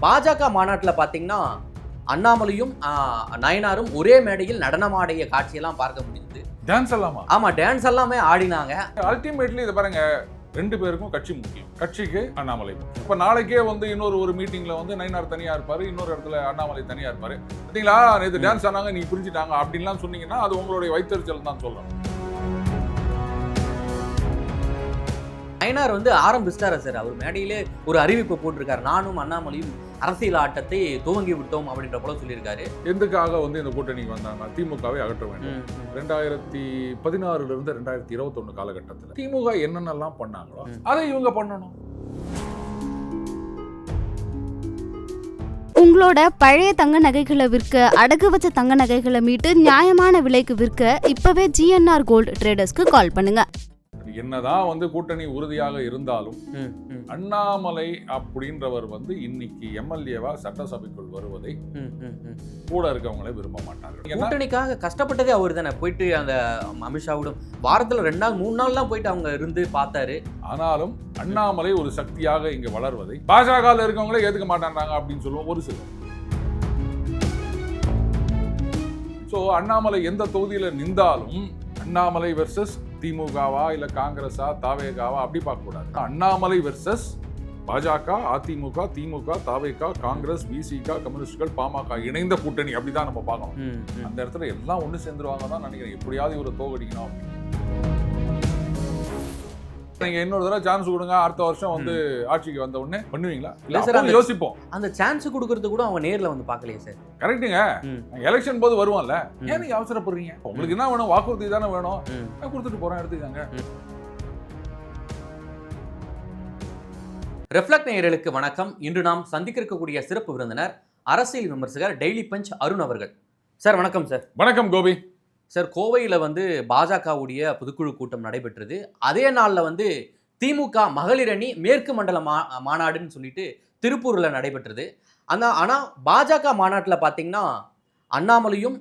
பாஜக மாநாட்டில் பார்த்தீங்கன்னா அண்ணாமலையும் நயனாரும் ஒரே மேடையில் நடனமாடிய காட்சியெல்லாம் பார்க்க முடியுது. டான்ஸ் எல்லாமா? ஆமா, டான்ஸ் எல்லாமே ஆடினாங்க. அல்டிமேட்லி இதை பாருங்க, ரெண்டு பேருக்கும் கட்சி முக்கியம். கட்சிக்கு அண்ணாமலை. இப்ப நாளைக்கே வந்து இன்னொரு மீட்டிங்ல வந்து நயனார் தனியா இருப்பாரு, இன்னொரு இடத்துல அண்ணாமலை தனியா இருப்பாரு. பாத்தீங்களா, நேற்று டான்ஸ் ஆனாங்க, நீ புரிஞ்சுட்டாங்க அப்படின்லாம் சொன்னீங்கன்னா அது உங்களுடைய வைத்தறிச்சல் தான் சொல்லணும். நயனார் வந்து ஆரம்பிச்சிட்டாரா சார்? அவர் மேடையிலே ஒரு அறிவிப்பு போட்டிருக்காரு, நானும் அண்ணாமலையும் அரசியல் ஆட்டத்தை துவங்கி விட்டோம் அப்படின்ற போல சொல்லியிருக்காரு. எதுக்காக வந்து இந்த கூட்டணிக்கு வந்தாங்க? திமுகவை அகற்ற வேண்டும். 2016 இருந்து 2021 காலகட்டத்தில் திமுக என்னென்னலாம் பண்ணாங்களோ அதை இவங்க பண்ணணும். உங்களோட பழைய தங்க நகைகளை விற்க, அடகு வச்ச தங்க நகைகளை மீட்டு நியாயமான விலைக்கு விற்க இப்பவே GNR கோல்டு ட்ரேடர்ஸ்க்கு கால் பண்ணுங்க. என்னதான் வந்து கூட்டணி உறுதியாக இருந்தாலும் அண்ணாமலை அப்படின்றவர் வந்து இன்னைக்கு எம்எல்ஏவா சட்டசபைக்குள் வருவதை கூட இருக்கவங்களே விரும்ப மாட்டாங்க. கூட்டணிக்காக கஷ்டப்பட்டதே அவர் தானே. போயிட்டு அந்த அமித்ஷாவோட வாரத்துல 2 நாள் 3 நாள்லாம் போயிட்டு அவங்க இருந்து பார்த்தாரு. ஆனாலும் அண்ணாமலை ஒரு சக்தியாக இங்க வளர்வதை பாஜக இருக்கவங்களே ஏத்துக்க மாட்டாங்க அப்படின்னு சொல்லுவோம் ஒரு சிலர். சோ அண்ணாமலை எந்த தொகுதியில நின்றாலும் அண்ணாமலை வெர்சஸ் திமுகவா இல்ல காங்கிரஸா தாவேகாவா அப்படி பார்க்க கூடாது. அண்ணாமலை வெர்சஸ் பாஜக, அதிமுக, திமுக, தாவேகா, காங்கிரஸ், விசிக, கம்யூனிஸ்டுகள், பாமக இணைந்த கூட்டணி அப்படிதான் நம்ம பார்க்கணும். அந்த இடத்துல எல்லாம் ஒண்ணு சேர்ந்துருவாங்க தான் நினைக்கிறேன். எப்படியாவது இவரை தோகடிக்கணும். நீங்க இன்னொரு தடவை சான்ஸ் கொடுங்க, அடுத்த வருஷம் வந்து ஆட்சிக்கு வந்த உடனே பண்ணுவீங்களா? இல்ல சார், யோசிப்போம். அந்த சான்ஸ் கொடுக்கறது கூட அவங்க நேர்ல வந்து பார்க்கலையே சார். கரெக்டுங்க. எலெக்ஷன் போது வருவான்ல, ஏன் நீங்க அவசரப்படுறீங்க? உங்களுக்கு என்ன வேணும்? வாக்குறுதி தானே வேணும், கொடுத்துட்டு போறேன், எடுத்துக்காங்க. ரெஃப்ளெக்ட் நேயர்களுக்கு வணக்கம். இன்று நாம் சந்திக்க இருக்கக்கூடிய சிறப்பு விருந்தினர் அரசியல் விமர்சகர் டெய்லி பஞ்ச் அருண் அவர்கள். சார் வணக்கம். சார் வணக்கம் கோபி. சார், கோவையில் வந்து பாஜகவுடைய பொதுக்குழு கூட்டம் நடைபெற்றது. அதே நாளில் வந்து திமுக மகளிர் அணி மேற்கு மண்டல மாநாடுன்னு சொல்லிட்டு திருப்பூரில் நடைபெற்றது. ஆனால் பாஜக மாநாட்டில் பார்த்தீங்கன்னா அண்ணாமலையும்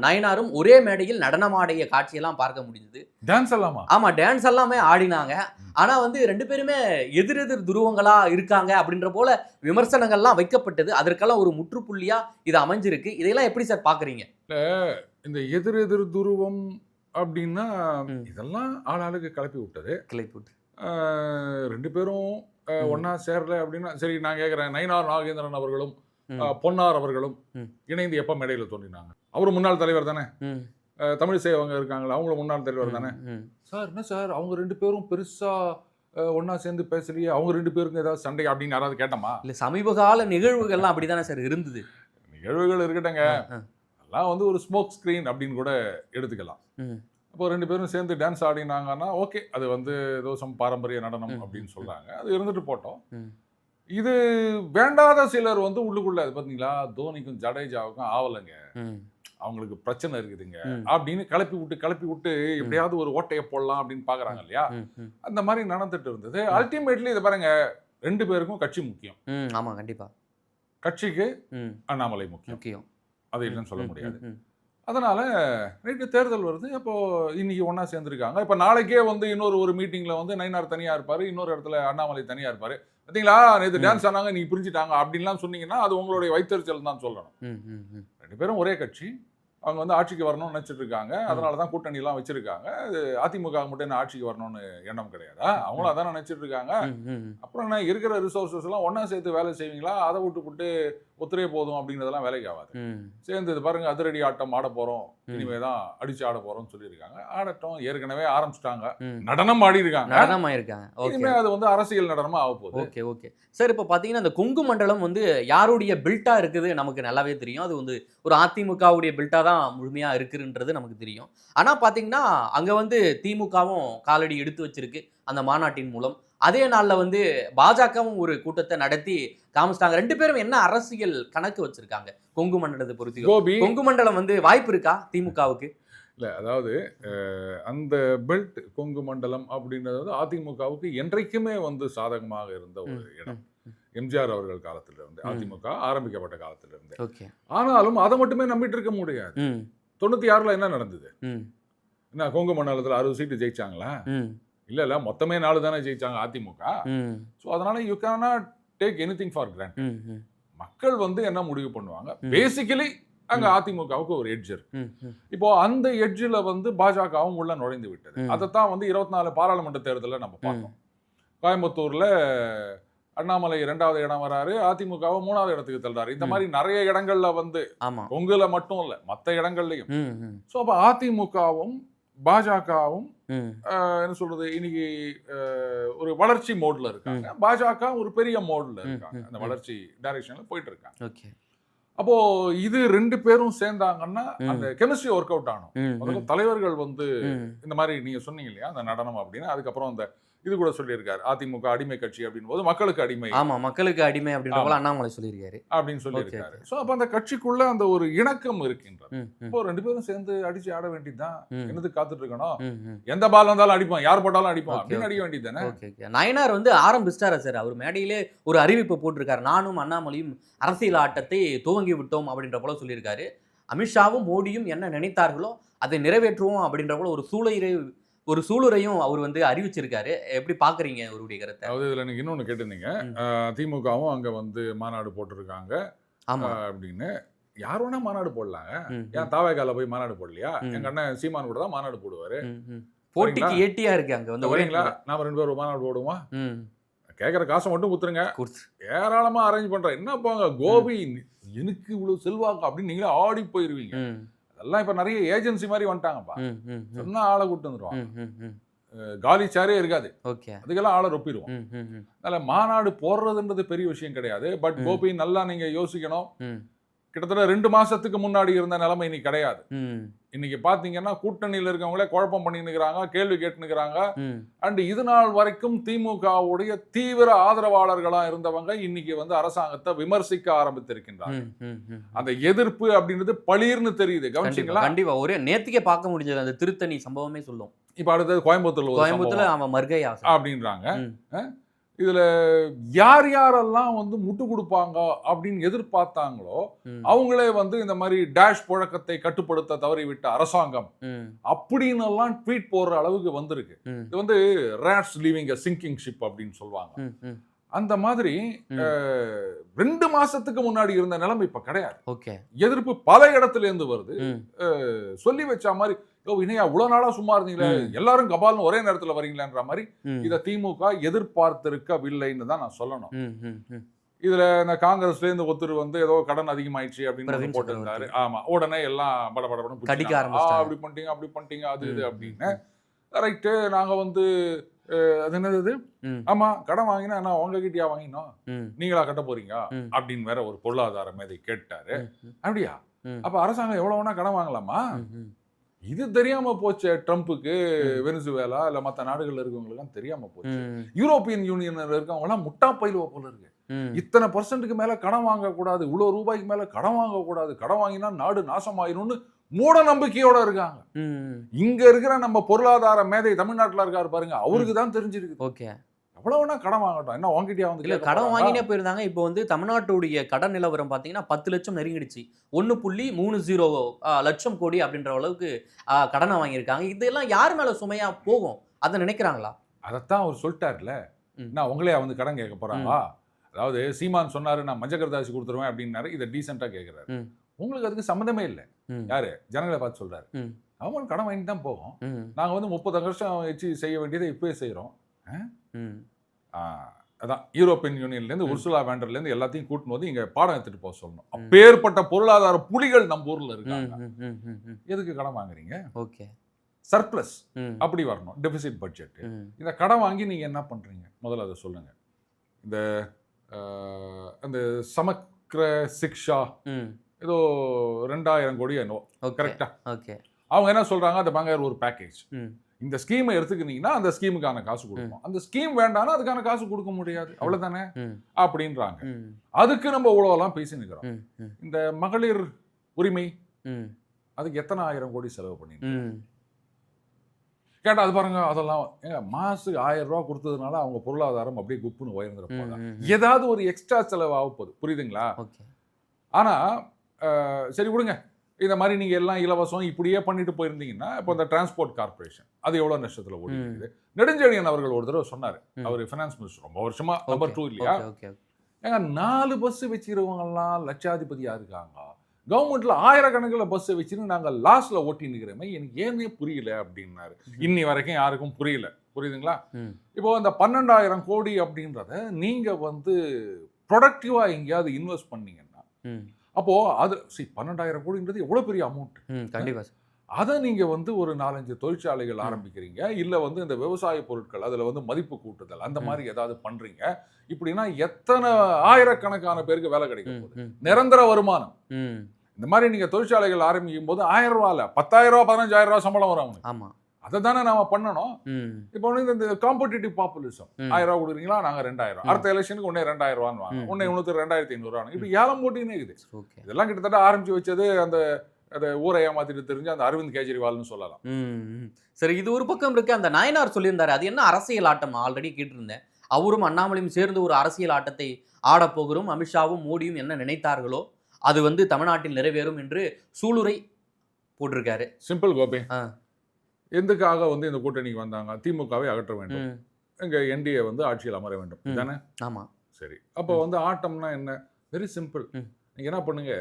நயனாரும் ஒரே மேடையில் நடனமாடிய காட்சியெல்லாம் பார்க்க முடிஞ்சது. டான்ஸ் எல்லாமா? ஆமாம், டான்ஸ் எல்லாமே ஆடினாங்க. ஆனால் வந்து 2 பேருமே எதிரெதிர் துருவங்களாக இருக்காங்க அப்படின்ற போல விமர்சனங்கள்லாம் வைக்கப்பட்டது. அதற்கெல்லாம் ஒரு முற்றுப்புள்ளியாக இது அமைஞ்சிருக்கு. இதையெல்லாம் எப்படி சார் பார்க்குறீங்க? இந்த எதிரெதிர் துருவம் அப்படின்னா இதெல்லாம் ஆளாளுக்கு கிளப்பி விட்டது. 2 பேரும் ஒன்னா சேரல அப்படின்னா சரி. நான் கேட்கிறேன், நயினார் நாகேந்திரன் அவர்களும் பொன்னார் அவர்களும் இணைந்து எப்ப மேடையில தோன்றினாங்க? அவரு முன்னாள் தலைவர் தானே. தமிழ் சேவங்க இருக்காங்களா, அவங்களும் முன்னாள் தலைவர் தானே. சார் என்ன சார் அவங்க 2 பேரும் பெருசா ஒன்னா சேர்ந்து பேசலையே, அவங்க 2 பேருக்கும் ஏதாவது சண்டை அப்படின்னு யாராவது கேட்டோமா? இல்ல, சமீபகால நிகழ்வுகள்லாம் அப்படிதானே சார் இருந்தது. நிகழ்வுகள் இருக்கட்டங்க, எல்லாம் வந்து ஒரு ஸ்மோக் ஸ்கிரீன் அப்படின்னு கூட எடுத்துக்கலாம். அப்போ 2 பேரும் சேர்ந்து டான்ஸ் ஆடினாங்கன்னா ஓகே, அது வந்து ஏதோ பாரம்பரிய நடனம் அப்படின்னு சொல்றாங்க. அது இருந்துட்டு போட்டோம். இது வேண்டாத சிலர் வந்து உள்ளுக்குள்ள அது பார்த்தீங்களா, தோனிக்கும் ஜடேஜாவுக்கும் ஆவலைங்க, அவங்களுக்கு பிரச்சனை இருக்குதுங்க அப்படின்னு கிளப்பி விட்டு எப்படியாவது ஒரு ஓட்டையை போடலாம் அப்படின்னு பாக்குறாங்க இல்லையா. அந்த மாதிரி நடந்துட்டு இருந்தது. அல்டிமேட்லி இதை பாருங்க, 2 பேருக்கும் கட்சி முக்கியம். ஆமா, கண்டிப்பா. கட்சிக்கு அண்ணாமலை முக்கியம், அது இல்லைன்னு சொல்ல முடியாது. அதனால நேற்று தேர்தல் வருது. அப்போ இன்னைக்கு ஒன்னா சேர்ந்துருக்காங்க. இப்போ நாளைக்கே வந்து இன்னொரு மீட்டிங்ல வந்து நயனார் தனியா இருப்பாரு, இன்னொரு இடத்துல அண்ணாமலை தனியா இருப்பாரு. பார்த்தீங்களா, நேற்று டான்ஸ் ஆனாங்க, நீ புரிஞ்சுட்டாங்க அப்படின்லாம் சொன்னீங்கன்னா அது உங்களுடைய வைத்தறிச்சல் தான் சொல்லணும். 2 பேரும் ஒரே கட்சி, அவங்க வந்து ஆட்சிக்கு வரணும்னு நினைச்சிட்டு இருக்காங்க. அதனாலதான் கூட்டணி எல்லாம் வச்சிருக்காங்க. அது அதிமுக மட்டும் என்ன ஆட்சிக்கு வரணும்னு எண்ணம் கிடையாதா? அவங்களும் அதான் நினைச்சிட்டு இருக்காங்க. அப்புறம் என்ன, இருக்கிற ரிசோர்சஸ் எல்லாம் ஒன்னா சேர்த்து வேலை செய்வீங்களா? அதை விட்டு ஒத்துரே போதும் அப்படிங்கிறதெல்லாம் வேலைக்கு ஆகாது. சேர்ந்து இது பாருங்க, அதிரடி ஆட்டம் ஆட போறோம், இனிமேதான் அடிச்சு ஆட போறோம்னு சொல்லியிருக்காங்க. ஆடட்டும், ஏற்கனவே ஆரம்பிச்சிட்டாங்க, நடனம் ஆடி இருக்காங்க, இனிமே அது வந்து அரசியல் நடனமா ஆக போகுது. Okay okay sir. இப்போ பார்த்தீங்கன்னா இந்த கொங்கு மண்டலம் வந்து யாருடைய பில்ட்டா இருக்குது நமக்கு நல்லாவே தெரியும். அது வந்து ஒரு அதிமுகவுடைய பில்ட்டா தான் முழுமையா இருக்குன்றது நமக்கு தெரியும். ஆனா பாத்தீங்கன்னா அங்க வந்து திமுகவும் காலடி எடுத்து வச்சிருக்கு அந்த மாநாட்டின் மூலம். அதே நாள்ல வந்து பாஜகவும் ஒரு கூட்டத்தை நடத்தி காமிச்சிட்டாங்க. 2 பேரும் என்ன அரசியல் கணக்கு வச்சிருக்காங்க கொங்கு மண்டலத்தை பொறுத்து? கொங்கு மண்டலம் வந்து வாய்ப்பு இருக்கா திமுகவுக்கு? இல்லை, அதாவது அந்த பெல்ட் கொங்கு மண்டலம் அப்படின்றது அதிமுகவுக்கு என்றைக்குமே வந்து சாதகமாக இருந்த ஒரு இடம். எம்ஜிஆர் அவர்கள் காலத்துல இருந்து, அதிமுக ஆரம்பிக்கப்பட்ட காலத்துல இருந்து. ஆனாலும் அதை மட்டுமே நம்பிட்டு இருக்க முடியாது. 96ல என்ன நடந்தது? என்ன கொங்கு மண்டலத்துல 60 சீட்டு ஜெயிச்சாங்களா? இல்ல மொத்தமே 4 தானே ஜெயிச்சாங்க அதிமுக. ஸோ அதனால you cannot take anything for granted. மக்கள் வந்து என்ன முடிவு பண்ணுவாங்க. பேசிக்கலி அங்க அதிமுகவுக்கு ஒரு எட்ஜ் இருக்கு. இப்போ அந்த எட்ஜில் வந்து பாஜகவும் உள்ள நுழைந்து விட்டது. அதைத்தான் வந்து 24 பாராளுமன்ற தேர்தலில் நம்ம பார்த்தோம். கோயம்புத்தூர்ல அண்ணாமலை 2வது இடம் வராரு, அதிமுகவும் 3வது இடத்துக்கு தள்ளுறாரு. இந்த மாதிரி நிறைய இடங்கள்ல வந்து கொங்குல மட்டும் இல்ல மற்ற இடங்கள்லயும். ஸோ அப்ப அதிமுகவும் பாஜகவும் என்ன சொல்றது இன்னைக்கு ஒரு வளர்ச்சி மோட்ல இருக்காங்க. பாஜக ஒரு பெரிய மோட்ல இருக்காங்க. அந்த வளர்ச்சி டைரக்ஷன்ல போயிட்டு இருக்காங்க. அப்போ இது 2 பேரும் சேர்ந்தாங்கன்னா அந்த கெமிஸ்ட்ரி ஒர்க் அவுட் ஆகணும். தலைவர்கள் வந்து இந்த மாதிரி நீங்க சொன்னீங்க இல்லையா அந்த நடனம் அப்படின்னு, அதுக்கப்புறம் அந்த இது கூட சொல்லியிருக்காரு அதிமுக அடிமை கட்சி அப்படின்னு போது மக்களுக்கு அடிமை. ஆமா, மக்களுக்கு அடிமை அப்படின்ற போல அண்ணாமலை சொல்லியிருக்காரு அப்படின்னு சொல்லியிருக்காரு. ஸோ அப்போ அந்த கட்சிக்குள்ள அந்த ஒரு இணக்கம் இருக்கின்றது. இப்போ 2 பேரும் சேர்ந்து அடிச்சு ஆட வேண்டியதுதான். என்னது காத்துட்டு இருக்கணும், எந்த பால் வந்தாலும் அடிப்போம், யார் போட்டாலும் அடிப்போம் அப்படின்னு அடிக்க வேண்டியது தானே. நயனார் வந்து ஆரம்பிச்சிட்டாரு சார். அவர் மேடையிலே ஒரு அறிவிப்பு போட்டிருக்காரு. நானும் அண்ணாமலையும் அரசியல் ஆட்டத்தை துவங்கி விட்டோம் அப்படின்ற போல சொல்லியிருக்காரு. அமித்ஷாவும் மோடியும் என்ன நினைத்தார்களோ அதை நிறைவேற்றுவோம் அப்படின்ற போல ஒரு சூளுரையும் அவர் வந்து அறிவிச்சிருக்காரு. எப்படி பாக்குறீங்க அவருடைய கருத்தை? அதாவது இதுல நீங்க இன்னொன்னு கேட்டிருந்தீங்க, திமுகவும் அங்க வந்து மாநாடு போட்டிருக்காங்க அப்படின்னு. யார் வேணா மாநாடு போடலாங்க. ஏன் தாவேகால போய் மாநாடு போடலையா? எங்க அண்ணன் சீமான் கூட தான் மாநாடு போடுவாரு. போட்டிக்கு ஏட்டியா இருக்கு அங்க வந்து. வரீங்களா? நாம 2 பேரும் மாநாடு போடுவோம். கேட்குற காசை மட்டும் கொடுத்துருங்க, ஏராளமா அரேஞ்ச் பண்றேன். என்ன போங்க கோபி எனக்கு இவ்வளவு செல்வாக்கு அப்படின்னு நீங்களே ஆடி போயிருவீங்க. அதெல்லாம் இப்ப நிறைய ஏஜென்சி மாதிரி வந்துட்டாங்கப்பா. சொன்னா ஆளை கூட்டு வந்துருவாங்க. காலி சேரே இருக்காது. அதுக்கெல்லாம் ஆளை ரொப்பிடுவோம். அதனால மாநாடு போடுறதுன்றது பெரிய விஷயம் கிடையாது. பட் கோபி நல்லா நீங்க யோசிக்கணும். கிட்டத்தட்ட 2 மாசத்துக்கு முன்னாடி இருந்த நிலைமை இன்னைக்கு கிடையாது. இன்னைக்கு பாத்தீங்கன்னா கூட்டணியில் இருக்கவங்களே குழப்பம் பண்ணிக்கிறாங்க, கேள்வி கேட்டுக்கிறாங்க. அண்ட் இது நாள் வரைக்கும் திமுகவுடைய தீவிர ஆதரவாளர்களா இருந்தவங்க இன்னைக்கு வந்து அரசாங்கத்தை விமர்சிக்க ஆரம்பித்திருக்கின்றாங்க. அந்த எதிர்ப்பு அப்படின்றது பளீர்னு தெரியுது. கவனிச்சீங்களா? கண்டிப்பா ஒரே நேத்துக்கே பார்க்க முடிஞ்சது அந்த திருத்தணி சம்பவமே சொல்லும். இப்ப அடுத்தது கோயம்புத்தூர்ல அவன் மர்கையா அப்படின்றாங்க. இதுல யார் யாரெல்லாம் வந்து முட்டு கொடுப்பாங்க அப்படின்னு எதிர்பார்த்தாங்களோ அவங்களே வந்து இந்த மாதிரி டேஷ் புழக்கத்தை கட்டுப்படுத்த தவறிவிட்ட அரசாங்கம் அப்படின்னு எல்லாம் ட்வீட் போடுற அளவுக்கு வந்திருக்கு. இது வந்து ரேட்ஸ் லீவிங் எ சிங்கிங் ஷிப் அப்படின்னு சொல்லுவாங்க. அந்த மாதிரி 2 மாசத்துக்கு முன்னாடி இருந்த நிலைமை இப்ப கிடையாது. எதிர்ப்பு பல இடத்துல இருந்து வருது. சொல்லி வச்ச மாதிரி இணையா இவ்வளவு நாளா சும்மா இருந்தீங்களே, எல்லாரும் கபால்னு ஒரே நேரத்துல வரீங்களான்ற மாதிரி இத திமுக எதிர்பார்த்திருக்கவில்லைன்னு தான் நான் சொல்லணும். இதுல இந்த காங்கிரஸ்ல இருந்து ஒருத்தர் வந்து ஏதோ கடன் அதிகமாயிடுச்சு அப்படின்னு போட்டிருந்தாரு. ஆமா, உடனே எல்லாம் படபடன்னு அப்படி பண்ணிட்டீங்க அது இது அப்படின்னு. ரைட்டு, நாங்க வந்து அது என்னது, ஆமா கடன் வாங்கினா என்ன உங்ககிட்டயா வாங்கினோம், நீங்களா கட்ட போறீங்க அப்படின்னு வேற ஒரு பொருளாதார மேதை கேட்டாரு. அப்படியா? அப்ப அரசாங்கம் எவ்வளவு வேணா கடன் வாங்கலாமா? இது தெரியாம போச்சு ட்ரம்ப்புக்கு, வெனிசுவேலா இல்ல மற்ற நாடுகள்ல இருக்கவங்களுக்கு தெரியாம போச்சு. யூரோப்பியன் யூனியன்ல இருக்கவங்க எல்லாம் முட்டா பயிலுவ போல இருக்கு. இத்தனை % மேல கடன் வாங்க கூடாது, இவ்வளவு ரூபாய்க்கு மேல கடன் வாங்க கூடாது, கடன் வாங்கினா நாடு நாசமாயிரும்னு மூட நம்பிக்கையோட இருக்காங்க. இங்க இருக்கிற நம்ம பொருளாதார மேதை தமிழ்நாட்டுல இருக்காரு பாருங்க, அவருக்கு தான் தெரிஞ்சிருக்கு. எவ்வளவுனா கடன் வாங்கட்டும், என்ன உங்ககிட்டயா வந்து இல்ல கடன் வாங்கினே போயிருந்தாங்க. இப்போ வந்து தமிழ்நாட்டுடைய கடன் நிலவரம் பாத்தீங்கன்னா 10 லட்சம் நெருங்கிடுச்சு. 1.30 லட்சம் கோடி அப்படின்ற அளவுக்கு கடனை வாங்கியிருக்காங்க. இதெல்லாம் யார் மேல சுமையா போகும் அதை நினைக்கிறாங்களா? அதைத்தான் அவர் சொல்லிட்டாருல, நான் உங்களே வந்து கடன் கேட்க போறாங்களா? அதாவது சீமான் சொன்னாரு நான் மஞ்சக்கரதாசி கொடுத்துருவேன் அப்படின்னாரு. இதை டீசெண்டா கேட்கிறாரு. உங்களுக்கு அதுக்கு சம்மந்தமே இல்லை. யாரு? ஜனங்களை பார்த்து சொல்றாரு. அவங்க கடன் வாங்கிட்டு தான் போகும். நாங்க வந்து 30 வருஷம் வச்சு செய்ய வேண்டியதை இப்பவே செய்யறோம். அதான் யூரோப்பியன் யூனியன்ல இருந்து உர்சுலா வேண்டர்ல இருந்து எல்லாத்தையும் கூட்டிட்டு வந்து இங்க பாடம் எடுத்துட்டு போக சொல்லணும். அப்பேற்பட்ட பொருளாதார புலிகள் நம்ம ஊர்ல இருக்காங்க. எதுக்கு கடன் வாங்குறீங்க? சர்ப்ளஸ் அப்படி வரணும், டெபிசிட் பட்ஜெட். இந்த கடன் வாங்கி நீங்க என்ன பண்றீங்க முதல்ல அதை சொல்லுங்க. இந்த அந்த சமக்ர சிக்ஷா ஏதோ 2000 கோடி கரெக்டா? அவங்க என்ன சொல்றாங்க, அந்த பங்கார் ஒரு பேக்கேஜ், இந்த ஸ்கீமை எடுத்துக்கிட்டீங்கன்னா அந்த ஸ்கீமுக்கான காசு கொடுக்கணும், அந்த ஸ்கீம் வேண்டாம்னா அதுக்கான காசு கொடுக்க முடியாது, அவ்வளவுதானே அப்படின்றாங்க. அதுக்கு நம்ம இவ்வளோலாம் பேசி நிற்கிறோம். இந்த மகளிர் உரிமை அதுக்கு எத்தனை 1000 கோடி செலவு பண்ணிட்டு கேட்டா அது பாருங்க. அதெல்லாம் மாசுக்கு 1000 ரூபா கொடுத்ததுனால அவங்க பொருளாதாரம் அப்படியே குப்புன்னு உயர்ந்துருப்பாங்க. ஏதாவது ஒரு எக்ஸ்ட்ரா செலவு ஆக போகுது, புரியுதுங்களா? ஆனா சரி விடுங்க, இந்த மாதிரி நீங்க எல்லாம் இலவசம் இப்படியே பண்ணிட்டு போயிருந்தீங்கன்னா இப்போ இந்த டிரான்ஸ்போர்ட் கார்பரேஷன் அது எவ்வளவு நஷ்டத்துல ஓடிக்குது. நெடுஞ்செழியன் அவர்கள் ஒரு தடவை சொன்னாரு, அவர் ஃபைனான்ஸ் மினிஸ்டர் ரொம்ப வருஷமா நம்பர் 2 இல்லையா, ஏங்க 4 பஸ் வச்சிருக்கவங்கலாம் லட்சாதிபதியா இருக்காங்க. கவர்மெண்ட்ல ஆயிரக்கணக்கில் பஸ் வச்சுன்னு நாங்கள் லாஸ்ட்ல ஓட்டி நிற்கிறோமே, எனக்கு ஏன்னே புரியல அப்படின்னாரு. இன்னி வரைக்கும் யாருக்கும் புரியல. புரியுதுங்களா? இப்போ அந்த 12,000 கோடி அப்படின்றத நீங்க வந்து ப்ரொடக்டிவா எங்கேயாவது இன்வெஸ்ட் பண்ணீங்கன்னா, அப்போ அது 12,000 கோடின்றது எவ்வளவு பெரிய அமௌண்ட். கண்டிப்பா. அதை நீங்க வந்து ஒரு 4-5 தொழிற்சாலைகள் ஆரம்பிக்கிறீங்க, இல்ல வந்து இந்த விவசாய பொருட்கள் அதுல வந்து மதிப்பு கூட்டுதல் அந்த மாதிரி ஏதாவது பண்றீங்க. இப்படின்னா எத்தனை ஆயிரக்கணக்கான பேருக்கு வேலை கிடைக்கும் போது, நிரந்தர வருமானம். இந்த மாதிரி நீங்க தொழிற்சாலைகள் ஆரம்பிக்கும் போது 1000 ரூபாய் 10,000 ரூபாய் 15,000 சம்பளம் வரும் அவனுக்கு. ஆமா, அதை தானே நாம பண்ணணும். இப்போ வந்து இந்த காம்படிட்டிவ் பாப்புலிசம், 1000 ரூபாய் கொடுக்குறீங்களா, நாங்க 2000, அடுத்த எலெக்ஷனுக்கு உடனே 2000 ரூபான்னு வாங்க, உடனே இன்னொரு 2,500 ரூபாய், இப்படி ஏலம் போட்டினே இருக்குது. இதெல்லாம் கிட்டத்தட்ட ஆரம்பிச்சு வச்சது அந்த ஊரை ஏமாத்திட்டு தெரிஞ்சு அந்த அரவிந்த் கெஜ்ரிவால்னு சொல்லலாம். சரி, இது ஒரு பக்கம் இருக்கு. அந்த நாயனார் சொல்லியிருந்தாரு, அது என்ன அரசியல் ஆட்டம் ஆல்ரெடி கேட்டிருந்தேன். அவரும் அண்ணாமலையும் சேர்ந்து ஒரு அரசியல் ஆட்டத்தை ஆடப்போகிறோம், அமித்ஷாவும் மோடியும் என்ன நினைத்தார்களோ அது வந்து தமிழ்நாட்டில் நிறைவேறும் என்று சூளுரை போட்டிருக்காரு. சிம்பிள் கோபி, எதுக்காக வந்து இந்த கூட்டணிக்கு வந்தாங்க? திமுகவை அகற்ற வேண்டும், எங்க என்டிஏ வந்து ஆட்சியில் அமர வேண்டும் தானே? ஆமா. சரி, அப்போ வந்து ஆட்டம்னா என்ன? Very simple. நீங்க என்ன பண்ணுங்க,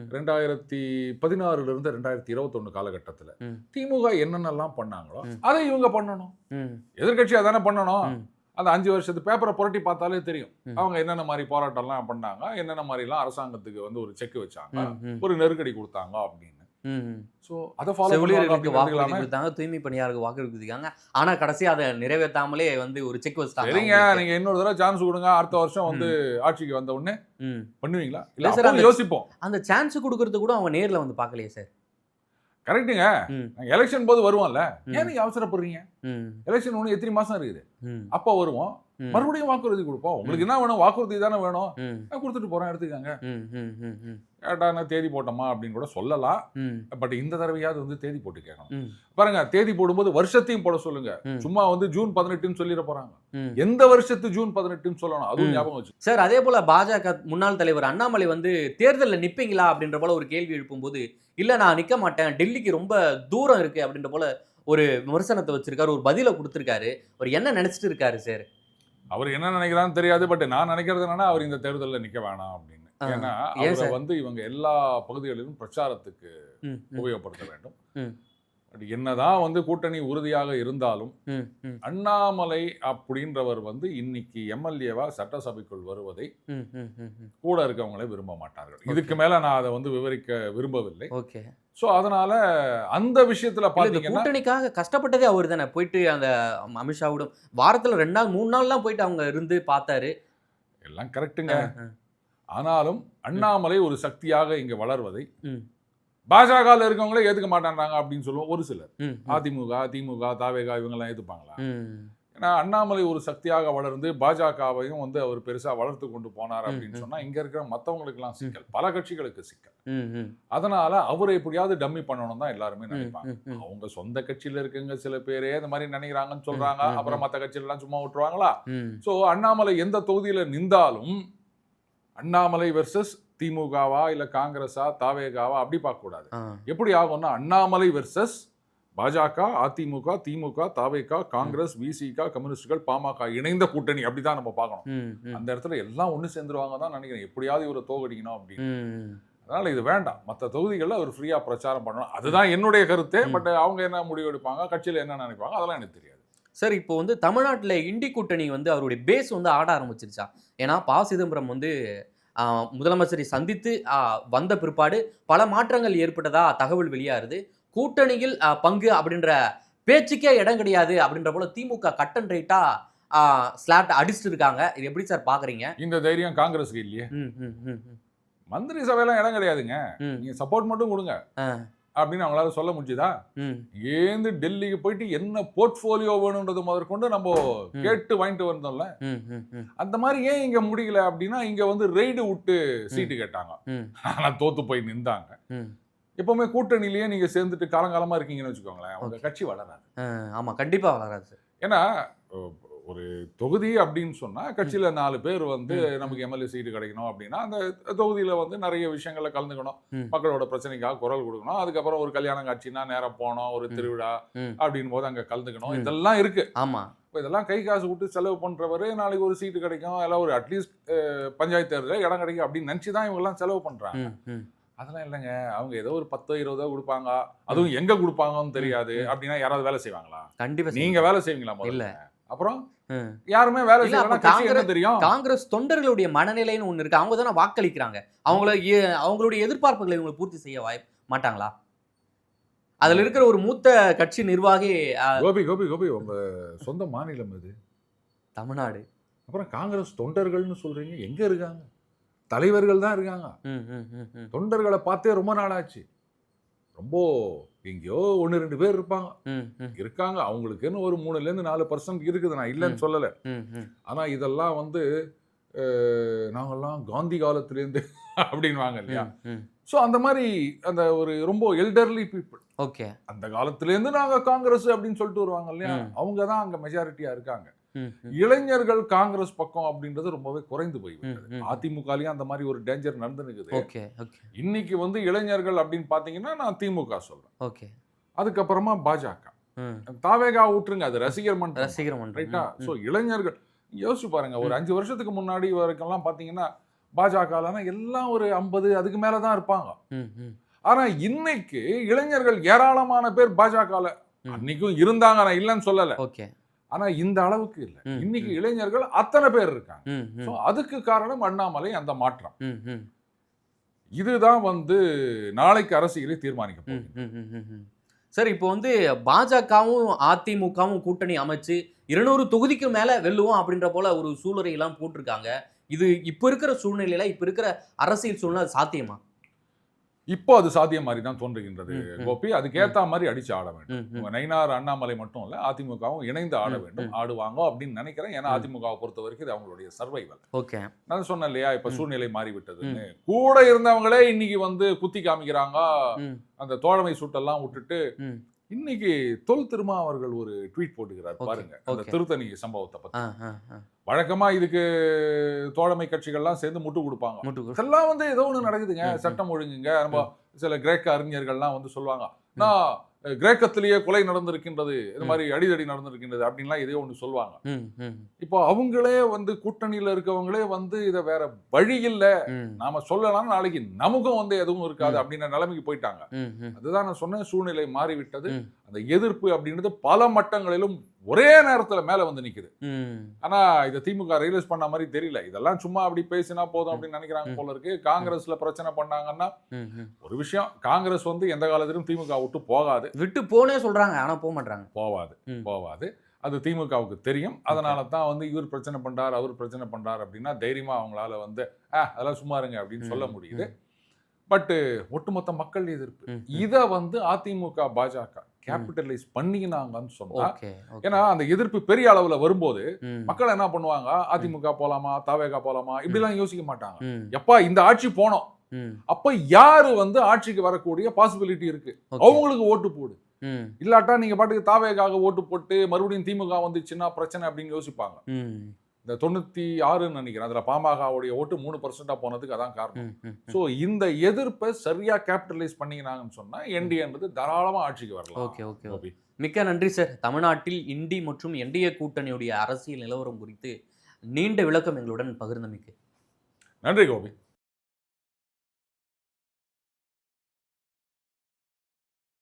2016 இருந்து 2021 காலகட்டத்தில் திமுக என்னென்னலாம் பண்ணாங்களோ அதை இவங்க பண்ணணும். எதிர்கட்சியா தானே பண்ணணும். அந்த 5 வருஷத்து பேப்பரை புரட்டி பார்த்தாலே தெரியும் அவங்க என்னென்ன மாதிரி போராட்டம்லாம் பண்ணாங்க, என்னென்ன மாதிரிலாம் அரசாங்கத்துக்கு வந்து ஒரு செக் வச்சாங்க, ஒரு நெருக்கடி கொடுத்தாங்க அப்படின்னு. சோ அத ஃபாலோ கொடுத்தாங்க, தூய்மை பணியாளருக்கு வாக்குறுதி கொடுத்தாங்க. ஆனா கடைசி அதை நிறைவேற்றாமலே வந்து ஒரு செக் வச்சாங்க. சரிங்க, நீங்க இன்னொரு தடவை சான்ஸ் கொடுங்க, அடுத்த வருஷம் வந்து ஆட்சிக்கு வந்த உடனே பண்ணுவீங்களா? இல்ல சார், யோசிப்போம். அந்த சான்ஸ் கொடுக்கறது கூட அவங்க நேர்ல வந்து பார்க்கலையே சார். கரெக்டுங்க. எலெக்ஷன் போது வருவோம்ல, ஏன் நீங்க அவசரப்படுறீங்க? எலெக்ஷன் ஒண்ணு எத்தனை மாசம் இருக்குது, அப்ப வருவோம், மறுபடியும் வாக்குறுதி கொடுப்போம். உங்களுக்கு என்ன வேணும்? வாக்குறுதி தானே வேணும், நான் கொடுத்துட்டு போறேன், எடுத்துக்காங்க. கேட்டா தேதி போட்டோமா அப்படின்னு கூட சொல்லலாம். பட் இந்த தடவையாவது வந்து தேதி போட்டு கேட்கணும். பாருங்க, தேதி போடும்போது வருஷத்தையும் போட சொல்லுங்க. சும்மா வந்து ஜூன் 18 சொல்லிட போறாங்க. எந்த வருஷத்து ஜூன் 18 சொல்லணும், அதுவும் ஞாபகம் வச்சு. சார், அதே போல பாஜக முன்னாள் தலைவர் அண்ணாமலை வந்து தேர்தலில் நிப்பீங்களா அப்படின்ற போல ஒரு கேள்வி எழுப்பும்போது, இல்ல நான் நிக்க மாட்டேன், டெல்லிக்கு ரொம்ப தூரம் இருக்கு அப்படின்ற போல ஒரு விமர்சனத்தை வச்சிருக்காரு, ஒரு பதிலை கொடுத்திருக்காரு. அவர் என்ன நினைச்சிட்டு இருக்காரு சார்? அவர் என்ன நினைக்கிறான்னு தெரியாது. பட் நான் நினைக்கிறது என்னன்னா, அவர் இந்த தேர்தலில் நிக்க வேணாம் அப்படின்னு. ஏன்னா அவரை வந்து இவங்க எல்லா பகுதிகளிலும் பிரச்சாரத்துக்கு உபயோகப்படுத்த வேண்டும். என்னதான் வந்து கூட்டணி உறுதியாக இருந்தாலும் அண்ணாமலை அப்படின்றவர் வந்து இன்னைக்கு எம்எல்ஏவா சட்டசபைக்குள் வருவதை கூட இருக்கவங்களே விரும்ப மாட்டார்கள். இதுக்கு மேல நான் அதை வந்து விவரிக்க விரும்பவில்லை. சோ அதனால அந்த விஷயத்துல பாத்தீங்கன்னா, கூட்டணிக்காக கஷ்டப்பட்டதே அவர் தானே. போயிட்டு அந்த அமித்ஷாவோட வாரத்துல 2 நாள் 3 நாள்லாம் போயிட்டு அவங்க இருந்து பார்த்தாரு. எல்லாம் கரெக்டுங்க. ஆனாலும் அண்ணாமலை ஒரு சக்தியாக இங்க வளர்வதை பாஜகவில் இருக்கவங்களே ஏத்துக்க மாட்டாங்க அப்படின்னு சொல்லுவோம் ஒரு சிலர். அதிமுக, திமுக, தாவேகா இவங்கெல்லாம் ஏத்துப்பாங்களா? ஏன்னா அண்ணாமலை ஒரு சக்தியாக வளர்ந்து பாஜகவையும் வந்து அவர் பெருசா வளர்த்து கொண்டு போனார் அப்படின்னு சொன்னா இங்க இருக்கிற மற்றவங்களுக்கு எல்லாம் சிக்கல், பல கட்சிகளுக்கு சிக்கல். அதனால அவரை எப்படியாவது டம்மி பண்ணணும் தான் எல்லாருமே நினைப்பாங்க. அவங்க சொந்த கட்சியில இருக்குங்க சில பேரே இந்த மாதிரி நினைக்கிறாங்கன்னு சொல்றாங்க. அப்புறம் மற்ற கட்சியில எல்லாம் சும்மா விட்டுருவாங்களா? சோ அண்ணாமலை எந்த தொகுதியில நின்றாலும் அண்ணாமலை வெர்சஸ் திமுகவா இல்ல காங்கிரஸா தாவேகாவா அப்படி பார்க்க கூடாது. எப்படி ஆகும்னா அண்ணாமலை வெர்சஸ் பாஜக, அதிமுக, திமுக, தாவேகா, காங்கிரஸ், விசிக, கம்யூனிஸ்டுகள், பாமக இணைந்த கூட்டணி, அப்படிதான் நம்ம பார்க்கணும். அந்த இடத்துல எல்லாம் ஒண்ணு சேர்ந்துருவாங்க தான் நினைக்கிறேன், எப்படியாவது இவரை தோகடிக்கணும் அப்படின்னு. அதனால இது வேண்டாம், மற்ற தொகுதிகளில் அவர் ஃப்ரீயா பிரச்சாரம் பண்ணணும், அதுதான் என்னுடைய கருத்து. பட் அவங்க என்ன முடிவு எடுப்பாங்க, கட்சியில என்ன நினைப்பாங்க, அதெல்லாம் எனக்கு தெரியாது. சார், இப்போ வந்து தமிழ்நாட்டில் இண்டி கூட்டணி வந்து அவருடைய பேஸ் வந்து ஆட ஆரம்பிச்சிருச்சா? ஏன்னா ப. சிதம்பரம் வந்து முதலமைச்சரை சந்தித்து வந்த பிற்பாடு பல மாற்றங்கள் ஏற்பட்டதா தகவல் வெளியாகுது. கூட்டணியில் பங்கு அப்படின்ற பேச்சுக்கே இடம் கிடையாது அப்படின்ற போல திமுக கட் அண்ட் ரைட்டா ஸ்லாட் அடிச்சுட்டு இருக்காங்க. இது எப்படி சார் பாக்குறீங்க? இந்த தைரியம் காங்கிரஸ்க்கு இல்லையே. மந்திரி சபையெல்லாம் இடம் கிடையாதுங்க, நீங்க சப்போர்ட் மட்டும் கொடுங்க அப்படின்னு அவங்களால சொல்ல முடியுதா? ஏந்து டெல்லிக்கு போயிட்டு என்ன போர்ட்போலியோ வேணும்ன்றது முதற்கொண்டு நம்ம கேட்டு வாங்கிட்டு வந்தோம்ல, அந்த மாதிரி ஏன் இங்க முடியல அப்படின்னா, இங்க வந்து ரெய்டு விட்டு சீட்டு கேட்டாங்க, ஆனா தோத்து போய் நின்றாங்க. எப்பவுமே கூட்டணியிலேயே நீங்க சேர்ந்துட்டு காலங்காலமா இருக்கீங்கன்னு வச்சுக்கோங்களேன், உங்க கட்சி வளராது. ஆமா, கண்டிப்பா வளராது. ஏன்னா ஒரு தொகுதி அப்படின்னு சொன்னா கட்சியில 4 பேர் வந்து நமக்கு எம்எல்ஏ சீட்டு கிடைக்கணும் அப்படின்னா அந்த தொகுதியில வந்து நிறைய விஷயங்கள்ல கலந்துக்கணும், மக்களோட பிரச்சனைக்காக குரல் கொடுக்கணும், அதுக்கப்புறம் ஒரு கல்யாணம் காட்சின்னா நேரம் போனோம், ஒரு திருவிழா அப்படின்னு போது அங்க கலந்துக்கணும், இதெல்லாம் இருக்கு. ஆமா, இப்போ இதெல்லாம் கை காசு விட்டு செலவு பண்ணுறவர் நாளைக்கு ஒரு சீட்டு கிடைக்கும், எல்லாம் ஒரு அட்லீஸ்ட் பஞ்சாயத்து தேர்தலில் இடம் கிடைக்கும் அப்படின்னு நினச்சி தான் இவங்கெல்லாம் செலவு பண்ணுறாங்க. அதெல்லாம் இல்லைங்க, அவங்க ஏதோ ஒரு 10-20 கொடுப்பாங்க, அதுவும் எங்கே கொடுப்பாங்கன்னு தெரியாது. அப்படின்னா யாராவது வேலை செய்வாங்களா? கண்டிப்பாக நீங்கள் வேலை செய்வீங்களா? இல்ல. அப்புறம் யாருமே வேலை செய்யலாம். தெரியும் காங்கிரஸ் தொண்டர்களுடைய மனநிலைன்னு ஒண்ணு இருக்கு. அவங்க தானே வாக்களிக்கிறாங்க. அவங்களுடைய எதிர்பார்ப்புகளை இவங்க பூர்த்தி செய்ய மாட்டாங்களா? அதுல இருக்கிற ஒரு மூத்த கட்சி நிர்வாகி கோபி உங்க சொந்த மாநிலம் இது தமிழ்நாடு. அப்புறம் காங்கிரஸ் தொண்டர்கள்னு சொல்றீங்க, எங்க இருக்காங்க? தலைவர்கள் தான் இருக்காங்க. தொண்டர்களை பார்த்தே ரொம்ப நாள் ஆச்சு. ரொம்ப எங்கேயோ 1-2 பேர் இருக்காங்க. அவங்களுக்குன்னு ஒரு 3-4% இருக்குது, நான் இல்லைன்னு சொல்லலை. ஆனா இதெல்லாம் வந்து நாங்கெல்லாம் காந்தி காலத்திலேருந்து அப்படின்வாங்க இல்லையா? ஸோ அந்த மாதிரி அந்த ஒரு ரொம்ப எல்டர்லி பீப்புள், ஓகே, அந்த காலத்திலேருந்து நாங்கள் காங்கிரஸ் அப்படின்னு சொல்லிட்டு வருவாங்க இல்லையா? அவங்க தான் அங்கே மெஜாரிட்டியா இருக்காங்க. இளைஞர்கள் காங்கிரஸ் பக்கம் அப்படின்றது ரொம்பவே குறைந்து போய்விட்டது. அதிமுகலையும் அந்த மாதிரி ஒரு டேஞ்சர் நடந்துருக்குது. இன்னைக்கு வந்து இளைஞர்கள் அப்படின்னு பாத்தீங்கன்னா நான் திமுக சொல்றேன். அதுக்கப்புறமா பாஜக, தாவேகா ஊற்றுங்க, அது ரசிகர் மன்றம் ரைட்டா? ஸோ இளைஞர்கள் யோசிச்சு பாருங்க, ஒரு 5 வருஷத்துக்கு முன்னாடி வரைக்கும்லாம் பாத்தீங்கன்னா பாஜக எல்லாம் ஒரு 50 அதுக்கு மேலதான் இருப்பாங்க. ஆனா இன்னைக்கு இளைஞர்கள் ஏராளமான பேர் பாஜக அன்னைக்கும் இருந்தாங்க, நான் இல்லைன்னு சொல்லல. ஆனா இந்த அளவுக்கு இல்லை. இன்னைக்கு இளைஞர்கள் அத்தனை பேர் இருக்காங்க. அதுக்கு காரணம் அண்ணாமலை அந்த மாற்றம். இதுதான் வந்து நாளைக்கு அரசியலை தீர்மானிக்க போகுது. சார், இப்போ வந்து பாஜகவும் அதிமுகவும் கூட்டணி அமைச்சு 200 தொகுதிக்கு மேல வெல்லுவோம் அப்படின்ற போல ஒரு சூளுரை எல்லாம் போட்டிருக்காங்க. இது இப்ப இருக்கிற சூழ்நிலையில, இப்ப இருக்கிற அரசியல் சூழ்நிலை சாத்தியமா? இப்போ அது சாத்தியம் மாதிரி தான் தோன்றுகின்றது கோபி. அதுக்கேற்ற மாதிரி அடிச்சு ஆட வேண்டும். நயினார் அண்ணாமலை மட்டும் இல்ல, அதிமுகவும் இணைந்து ஆட வேண்டும், ஆடுவாங்க அப்படின்னு நினைக்கிறேன். ஏன்னா அதிமுகவை பொறுத்த வரைக்கும் இது அவங்களுடைய சர்வைவல். நான் சொன்னேன் இல்லையா, இப்ப சூழ்நிலை மாறிவிட்டதுன்னு. கூட இருந்தவங்களே இன்னைக்கு வந்து குத்தி காமிக்கிறாங்க. அந்த தோழமை சூட்டெல்லாம் விட்டுட்டு இன்னைக்கு திருமா அவர்கள் ஒரு ட்வீட் போட்டுக்கிறார் பாருங்க, அந்த திருத்தணி சம்பவத்தை பத்தி. வழக்கமா இதுக்கு தோழமை கட்சிகள்லாம் சேர்ந்து முட்டு கொடுப்பாங்க. இதெல்லாம் வந்து ஏதோ ஒண்ணு நடக்குதுங்க, சட்டம் ஒழுங்குங்க. நம்ம சில கிரேக்க அறிஞர்கள்லாம் வந்து சொல்லுவாங்க, நான் கிரேக்கத்திலேயே கொலை நடந்திருக்கின்றது, இந்த மாதிரி அடிதடி நடந்திருக்கின்றது அப்படின்லாம் எதையோ ஒன்று சொல்லுவாங்க. இப்போ அவங்களே வந்து கூட்டணியில இருக்கவங்களே வந்து இதை வேற வழி இல்லை, நாம சொல்லலாம், நாளைக்கு நமக்கும் வந்து எதுவும் இருக்காது அப்படின்ற நிலைமைக்கு போயிட்டாங்க. அதுதான் நான் சொன்ன, சூழ்நிலை மாறிவிட்டது. அந்த எதிர்ப்பு அப்படின்றது பல மட்டங்களிலும் ஒரே நேரத்துல மேல வந்து நிக்குது. ஆனா இதை திமுக ரியலைஸ் பண்ண மாதிரி தெரியல. இதெல்லாம் சும்மா அப்படி பேசினா போதும் அப்படின்னு நினைக்கிறாங்க போல இருக்கு. காங்கிரஸ்ல பிரச்சனை பண்ணாங்கன்னா ஒரு விஷயம், காங்கிரஸ் வந்து எந்த காலத்திலும் திமுக விட்டு போகாது. விட்டு போனே சொல்றாங்க, ஆனா போக மாட்டாங்க. போவாது. அது திமுகவுக்கு தெரியும். அதனால தான் வந்து இவர் பிரச்சனை பண்றார், அவர் பிரச்சனை பண்றார் அப்படின்னா தைரியமா அவங்களால வந்து அதெல்லாம் சும்மா இருங்க அப்படின்னு சொல்ல முடியுது. பட் ஒட்டுமொத்த மக்கள் எதிர்ப்பு இதை வந்து அதிமுக பாஜக கேபிட்டலைஸ் பண்ணிக்கினாங்கன்னு சொன்னா, ஏன்னா அந்த எதிர்ப்பு பெரிய அளவுல வரும்போது மக்கள் என்ன பண்ணுவாங்க, அதிமுக போலாமா, தாவேகா போலாமா இப்படிலாம் யோசிக்க மாட்டாங்க. எப்பா இந்த ஆட்சி போனோம், அப்ப யாரு வந்து ஆட்சிக்கு வரக்கூடிய பாசிபிலிட்டி இருக்கு, அவங்களுக்கு ஓட்டு போடு. இல்லாட்டா நீங்க பாட்டுக்கு தாவேகாக ஓட்டு போட்டு மறுபடியும் திமுக வந்துச்சுன்னா பிரச்சனை அப்படின்னு யோசிப்பாங்க. இந்த 96 நினைக்கிறேன், அதுல பாமகவுடைய ஓட்டு 3% போனதுக்கு அதான் காரணம். சோ இந்த எதிர்ப்பை சரியா கேபிட்டலைஸ் பண்ணினாங்கன்னு சொன்னா என்டிஏன்றது தாராளமா ஆட்சிக்கு வரலாம். மிக்க நன்றி சார். தமிழ்நாட்டில் இண்டி மற்றும் என்டிஏ கூட்டணியுடைய அரசியல் நிலவரம் குறித்து நீண்ட விளக்கம் எங்களுடன் பகிர்ந்தமைக்கு நன்றி கோபி.